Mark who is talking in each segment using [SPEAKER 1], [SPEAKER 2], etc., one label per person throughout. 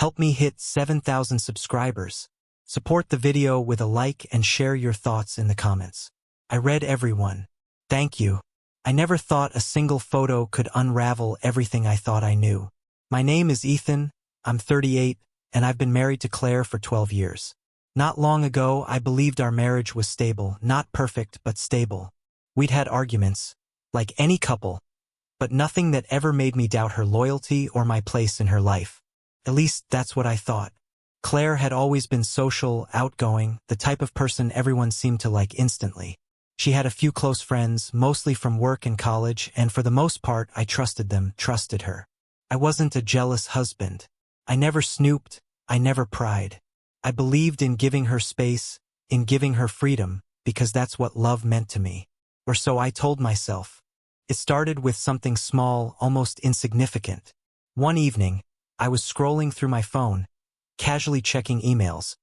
[SPEAKER 1] Help me hit 7,000 subscribers. Support the video with a like and share your thoughts in the comments. I read everyone. Thank you. I never thought a single photo could unravel everything I thought I knew. My name is Ethan, I'm 38, and I've been married to Claire for 12 years. Not long ago, I believed our marriage was stable, not perfect, but stable. We'd had arguments, like any couple, but nothing that ever made me doubt her loyalty or my place in her life. At least, that's what I thought. Claire had always been social, outgoing, the type of person everyone seemed to like instantly. She had a few close friends, mostly from work and college, and for the most part, I trusted them, trusted her. I wasn't a jealous husband. I never snooped, I never pried. I believed in giving her space, in giving her freedom, because that's what love meant to me. Or so I told myself. It started with something small, almost insignificant. One evening, I was scrolling through my phone, casually checking emails,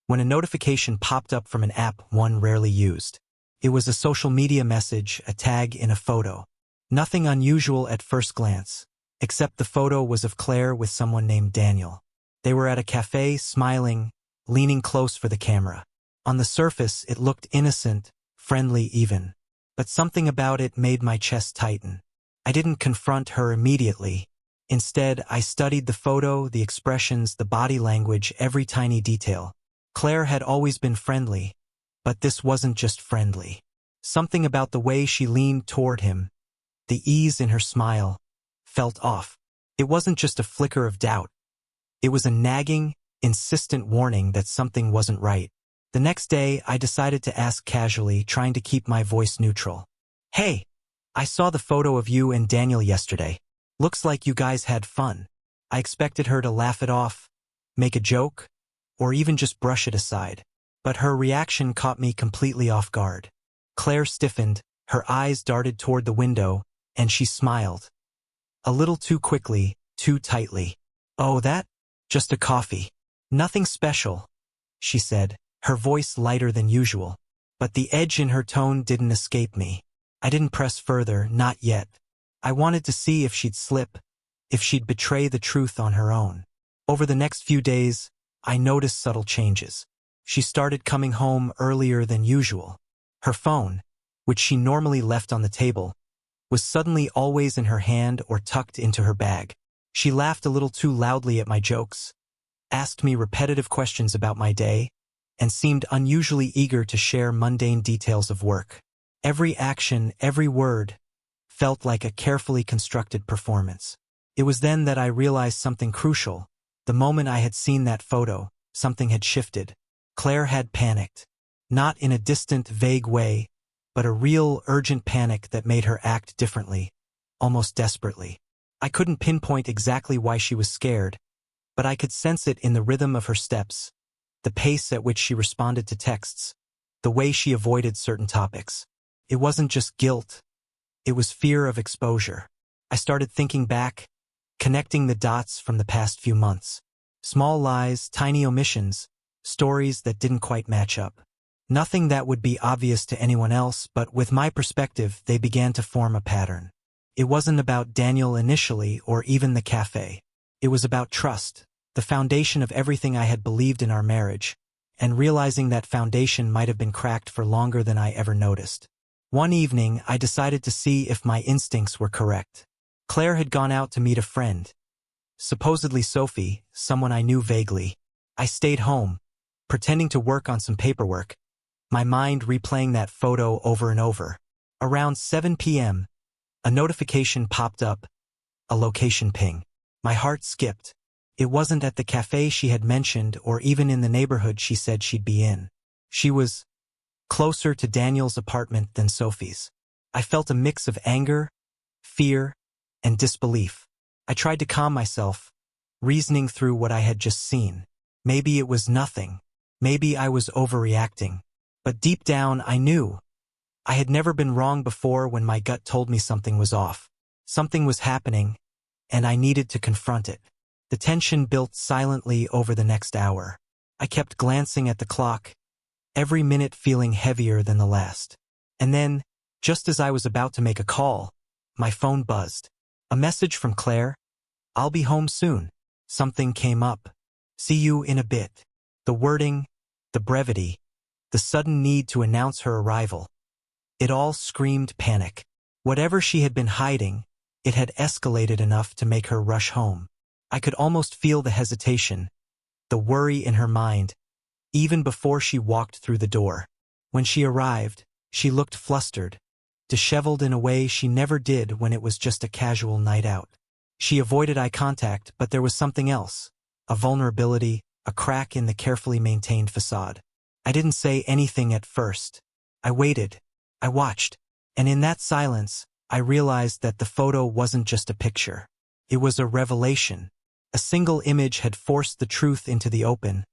[SPEAKER 1] when a notification popped up from an app one rarely used. It was a social media message, a tag in a photo. Nothing unusual at first glance, except the photo was of Claire with someone named Daniel. They were at a cafe, smiling, leaning close for the camera. On the surface, it looked innocent, friendly even. But something about it made my chest tighten. I didn't confront her immediately. Instead, I studied the photo, the expressions, the body language, every tiny detail. Claire had always been friendly, but this wasn't just friendly. Something about the way she leaned toward him, the ease in her smile, felt off. It wasn't just a flicker of doubt. It was a nagging, insistent warning that something wasn't right. The next day, I decided to ask casually, trying to keep my voice neutral. Hey, I saw the photo of you and Daniel yesterday. Looks like you guys had fun. I expected her to laugh it off, make a joke, or even just brush it aside. But her reaction caught me completely off guard. Claire stiffened, her eyes darted toward the window, and she smiled. A little too quickly, too tightly. Oh, that? Just a coffee. Nothing special, she said, her voice lighter than usual. But the edge in her tone didn't escape me. I didn't press further, not yet. I wanted to see if she'd slip, if she'd betray the truth on her own. Over the next few days, I noticed subtle changes. She started coming home earlier than usual. Her phone, which she normally left on the table, was suddenly always in her hand or tucked into her bag. She laughed a little too loudly at my jokes, asked me repetitive questions about my day, and seemed unusually eager to share mundane details of work. Every action, every word, felt like a carefully constructed performance. It was then that I realized something crucial. The moment I had seen that photo, something had shifted. Claire had panicked. Not in a distant, vague way, but a real, urgent panic that made her act differently, almost desperately. I couldn't pinpoint exactly why she was scared, but I could sense it in the rhythm of her steps, the pace at which she responded to texts, the way she avoided certain topics. It wasn't just guilt, it was fear of exposure. I started thinking back, connecting the dots from the past few months. Small lies, tiny omissions, stories that didn't quite match up. Nothing that would be obvious to anyone else, but with my perspective, they began to form a pattern. It wasn't about Daniel initially, or even the cafe. It was about trust, the foundation of everything I had believed in our marriage, and realizing that foundation might have been cracked for longer than I ever noticed. One evening, I decided to see if my instincts were correct. Claire had gone out to meet a friend, supposedly Sophie, someone I knew vaguely. I stayed home, pretending to work on some paperwork, my mind replaying that photo over and over. Around 7 p.m., a notification popped up, a location ping. My heart skipped. It wasn't at the cafe she had mentioned or even in the neighborhood she said she'd be in. She was closer to Daniel's apartment than Sophie's. I felt a mix of anger, fear, and disbelief. I tried to calm myself, reasoning through what I had just seen. Maybe it was nothing. Maybe I was overreacting. But deep down, I knew. I had never been wrong before when my gut told me something was off. Something was happening, and I needed to confront it. The tension built silently over the next hour. I kept glancing at the clock, every minute feeling heavier than the last. And then, just as I was about to make a call, my phone buzzed. A message from Claire. I'll be home soon. Something came up. See you in a bit. The wording, the brevity, the sudden need to announce her arrival. It all screamed panic. Whatever she had been hiding, it had escalated enough to make her rush home. I could almost feel the hesitation, the worry in her mind, even before she walked through the door. When she arrived, she looked flustered, disheveled in a way she never did when it was just a casual night out. She avoided eye contact, but there was something else, a vulnerability, a crack in the carefully maintained facade. I didn't say anything at first. I waited. I watched. And in that silence, I realized that the photo wasn't just a picture. It was a revelation. A single image had forced the truth into the open,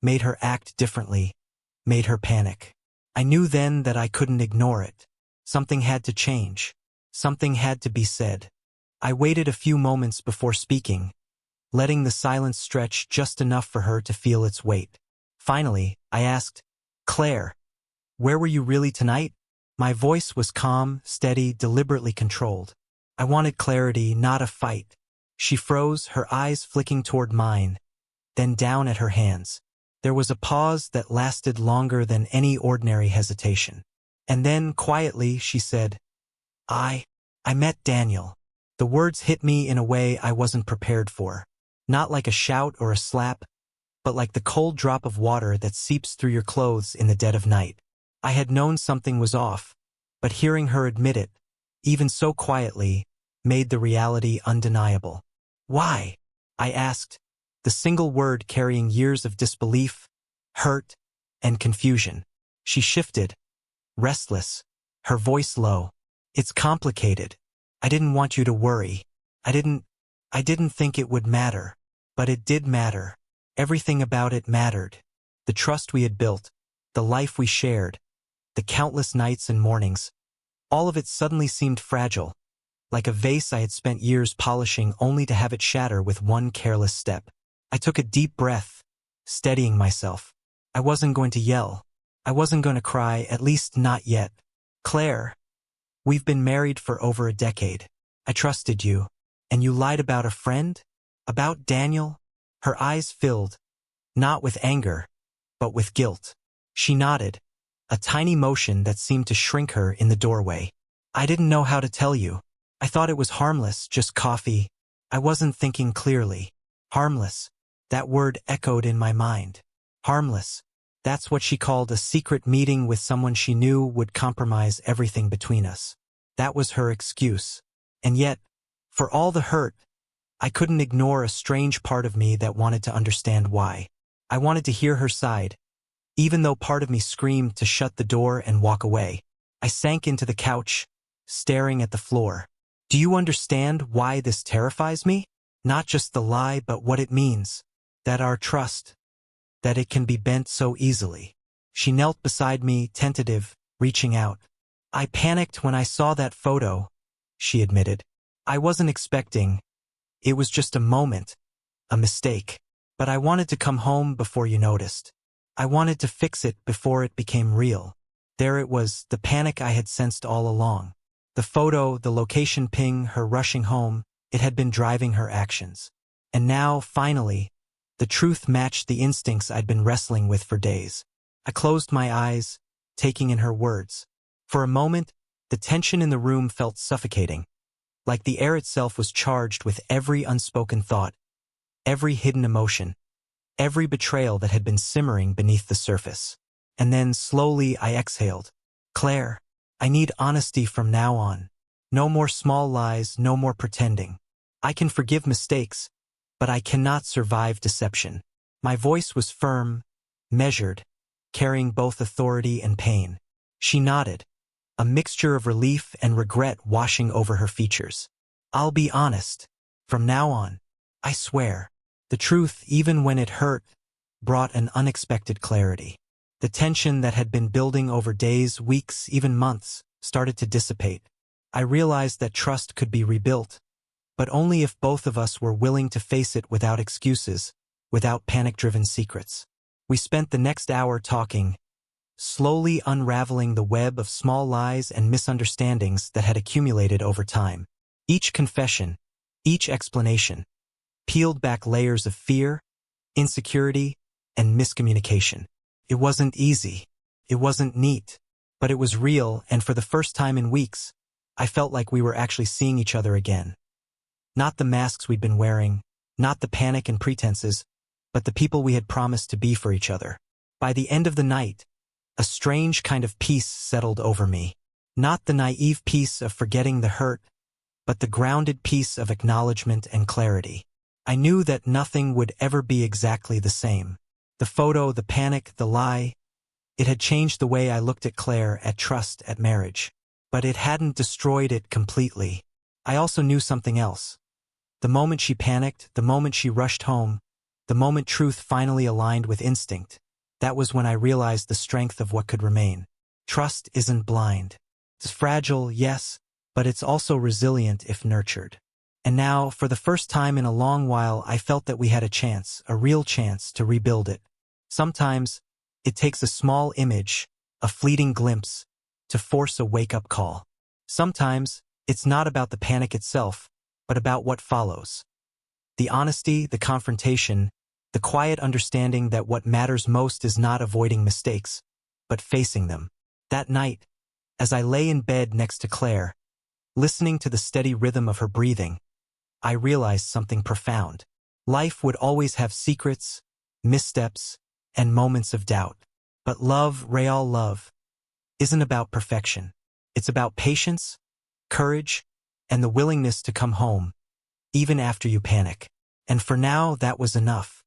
[SPEAKER 1] made her act differently, made her panic. I knew then that I couldn't ignore it. Something had to change. Something had to be said. I waited a few moments before speaking, letting the silence stretch just enough for her to feel its weight. Finally, I asked, "Claire, where were you really tonight?" My voice was calm, steady, deliberately controlled. I wanted clarity, not a fight. She froze, her eyes flicking toward mine, then down at her hands. There was a pause that lasted longer than any ordinary hesitation. And then, quietly, she said, I met Daniel." The words hit me in a way I wasn't prepared for. Not like a shout or a slap, but like the cold drop of water that seeps through your clothes in the dead of night. I had known something was off, but hearing her admit it, even so quietly, made the reality undeniable. "Why?" I asked, the single word carrying years of disbelief, hurt, and confusion. She shifted, restless, her voice low. "It's complicated. I didn't want you to worry. I didn't think it would matter. But it did matter. Everything about it mattered. The trust we had built, the life we shared, the countless nights and mornings. All of it suddenly seemed fragile, like a vase I had spent years polishing only to have it shatter with one careless step. I took a deep breath, steadying myself. I wasn't going to yell. I wasn't going to cry, at least not yet. "Claire, we've been married for over a decade. I trusted you. And you lied about a friend? About Daniel?" Her eyes filled, not with anger, but with guilt. She nodded, a tiny motion that seemed to shrink her in the doorway. "I didn't know how to tell you. I thought it was harmless, just coffee. I wasn't thinking clearly." Harmless. That word echoed in my mind. Harmless. That's what she called a secret meeting with someone she knew would compromise everything between us. That was her excuse. And yet, for all the hurt, I couldn't ignore a strange part of me that wanted to understand why. I wanted to hear her side, even though part of me screamed to shut the door and walk away. I sank into the couch, staring at the floor. "Do you understand why this terrifies me? Not just the lie, but what it means. That our trust, that it can be bent so easily." She knelt beside me, tentative, reaching out. "I panicked when I saw that photo," she admitted. "I wasn't expecting. It was just a moment, a mistake. But I wanted to come home before you noticed. I wanted to fix it before it became real." There it was, the panic I had sensed all along. The photo, the location ping, her rushing home, it had been driving her actions. And now, finally, the truth matched the instincts I'd been wrestling with for days. I closed my eyes, taking in her words. For a moment, the tension in the room felt suffocating, like the air itself was charged with every unspoken thought, every hidden emotion, every betrayal that had been simmering beneath the surface. And then, slowly, I exhaled. "Claire, I need honesty from now on. No more small lies, no more pretending. I can forgive mistakes, but I cannot survive deception." My voice was firm, measured, carrying both authority and pain. She nodded, a mixture of relief and regret washing over her features. "I'll be honest. From now on, I swear." The truth, even when it hurt, brought an unexpected clarity. The tension that had been building over days, weeks, even months, started to dissipate. I realized that trust could be rebuilt, but only if both of us were willing to face it without excuses, without panic-driven secrets. We spent the next hour talking, slowly unraveling the web of small lies and misunderstandings that had accumulated over time. Each confession, each explanation, peeled back layers of fear, insecurity, and miscommunication. It wasn't easy. It wasn't neat. But it was real, and for the first time in weeks, I felt like we were actually seeing each other again. Not the masks we'd been wearing, not the panic and pretenses, but the people we had promised to be for each other. By the end of the night, a strange kind of peace settled over me. Not the naive peace of forgetting the hurt, but the grounded peace of acknowledgement and clarity. I knew that nothing would ever be exactly the same. The photo, the panic, the lie, it had changed the way I looked at Claire, at trust, at marriage. But it hadn't destroyed it completely. I also knew something else. The moment she panicked, the moment she rushed home, the moment truth finally aligned with instinct, that was when I realized the strength of what could remain. Trust isn't blind. It's fragile, yes, but it's also resilient if nurtured. And now, for the first time in a long while, I felt that we had a chance, a real chance, to rebuild it. Sometimes, it takes a small image, a fleeting glimpse, to force a wake-up call. Sometimes, it's not about the panic itself, but about what follows. The honesty, the confrontation, the quiet understanding that what matters most is not avoiding mistakes, but facing them. That night, as I lay in bed next to Claire, listening to the steady rhythm of her breathing, I realized something profound. Life would always have secrets, missteps, and moments of doubt. But love, real love, isn't about perfection. It's about patience, courage, and the willingness to come home, even after you panic. And for now, that was enough.